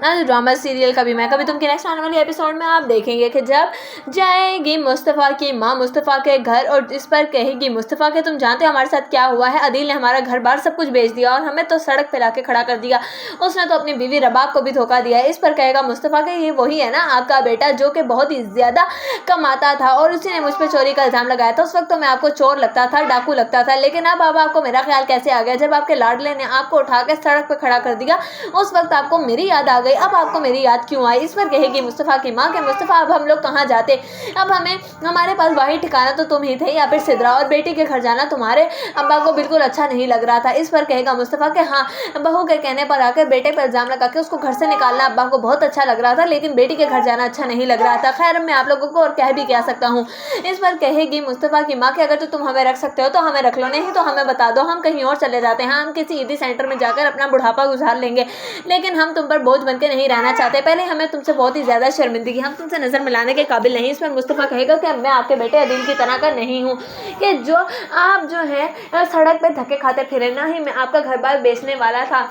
Drama serial कभी मैं कभी तुम के नेक्स्ट आने वाले एपिसोड में आप देखेंगे कि जब जाएगी मुस्तफ़ा की माँ मुस्तफ़ा के घर और इस पर कहेगी मुस्तफ़ा के तुम जानते हो हमारे साथ क्या हुआ है, अदील ने हमारा घर बार सब कुछ बेच दिया और हमें तो सड़क पे लाके खड़ा कर दिया, उसने तो अपनी बीवी रबाब को भी धोखा दिया है। इस पर कहेगा मुस्तफ़ा के ये वही है ना आपका बेटा जो कि बहुत ही ज़्यादा कमाता था और उसी ने मुझ पर चोरी का इल्ज़ाम लगाया था। उस वक्त तो मैं आपको चोर लगता था, डाकू लगता था, लेकिन अब आपको मेरा ख्याल कैसे आ गया? जब आपके लाडले ने आपको उठा के सड़क पर खड़ा कर दिया उस वक्त आपको मेरी याद आ गई, अब आपको मेरी याद क्यों आई? इस पर कहेगी मुस्तफ़ा की माँ के मुस्तफ़ा अब हम लोग कहाँ जाते, अब हमारे पास वही ठिकाना तो तुम ही थे या फिर सिदरा, और बेटी के घर जाना तुम्हारे अब्बा को बिल्कुल अच्छा नहीं लग रहा था। इस पर कहेगा मुस्तफ़ा के हाँ, बहू के कहने पर आकर बेटे पर इल्ज़ाम लगा के उसको घर से निकालना अब्बा को बहुत अच्छा लग रहा था, लेकिन बेटी के घर जाना अच्छा नहीं लग रहा था। खैर मैं आप लोगों को और कह भी क्या सकता हूँ। इस पर कहेगी मुस्तफ़ा की माँ के अगर तो तुम हमें रख सकते हो तो हमें रख लो, नहीं तो हमें बता दो, हम कहीं और चले जाते हैं, हम किसी ईदी सेंटर में जाकर अपना बुढ़ापा गुजार लेंगे, लेकिन हम तुम पर बोझ बन के नहीं रहना चाहते। पहले हमें तुमसे बहुत ही ज़्यादा शर्मिंदगी, हम तुमसे नज़र मिलाने के काबिल नहीं। इस पर मुस्तफ़ा कहेगा कि मैं आपके बेटे अदील की तरह का नहीं हूँ कि जो आप जो है सड़क पे धक्के खाते फिरे, ना ही मैं आपका घर बार बेचने वाला था,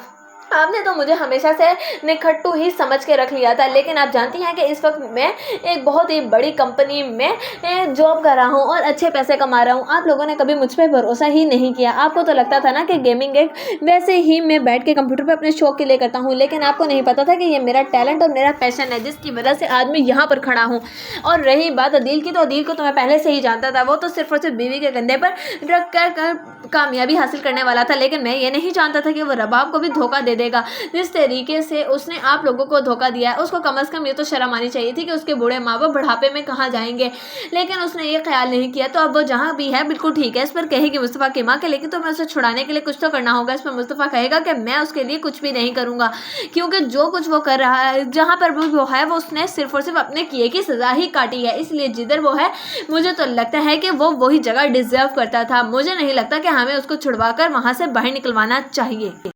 आपने तो मुझे हमेशा से निखट्टू ही समझ के रख लिया था। लेकिन आप जानती हैं कि इस वक्त मैं एक बहुत ही बड़ी कंपनी में जॉब कर रहा हूँ और अच्छे पैसे कमा रहा हूँ। आप लोगों ने कभी मुझ पर भरोसा ही नहीं किया, आपको तो लगता था ना कि गेमिंग एक वैसे ही मैं बैठ के कंप्यूटर पे अपने शौक के लिए करता हूँ, लेकिन आपको नहीं पता था कि ये मेरा टैलेंट और मेरा पैशन है जिसकी वजह से आज मैं यहाँ पर खड़ा हूँ। और रही बात अदील की, तो अदील को तो मैं पहले से ही जानता था, वो तो सिर्फ और सिर्फ बीवी के कंधे पर रख कर कामयाबी हासिल करने वाला था, लेकिन मैं ये नहीं जानता था कि वो रबाब को भी धोखा दे देगा। जिस तरीके से उसने आप लोगों को धोखा दिया है उसको कम से कम ये तो शर्म आनी चाहिए थी कि उसके बूढ़े माँ बाप बुढ़ापे में कहाँ जाएंगे, लेकिन उसने ये ख्याल नहीं किया। तो अब वो जहाँ भी है बिल्कुल ठीक है। इस पर कहेगी मुस्तफ़ा की माँ के लेकिन तो मैं उसे छुड़ाने के लिए कुछ तो करना होगा। इस पर मुस्तफ़ा कहेगा कि मैं उसके लिए कुछ भी नहीं करूँगा, क्योंकि जो कुछ वो कर रहा है जहाँ पर वो है वो उसने सिर्फ और सिर्फ अपने किए की सज़ा ही काटी है, इसलिए जिधर वो है मुझे तो लगता है कि वो वही जगह डिजर्व करता था। मुझे नहीं लगता कि हमें उसको छुड़वा कर वहाँ से बाहर निकलवाना चाहिए।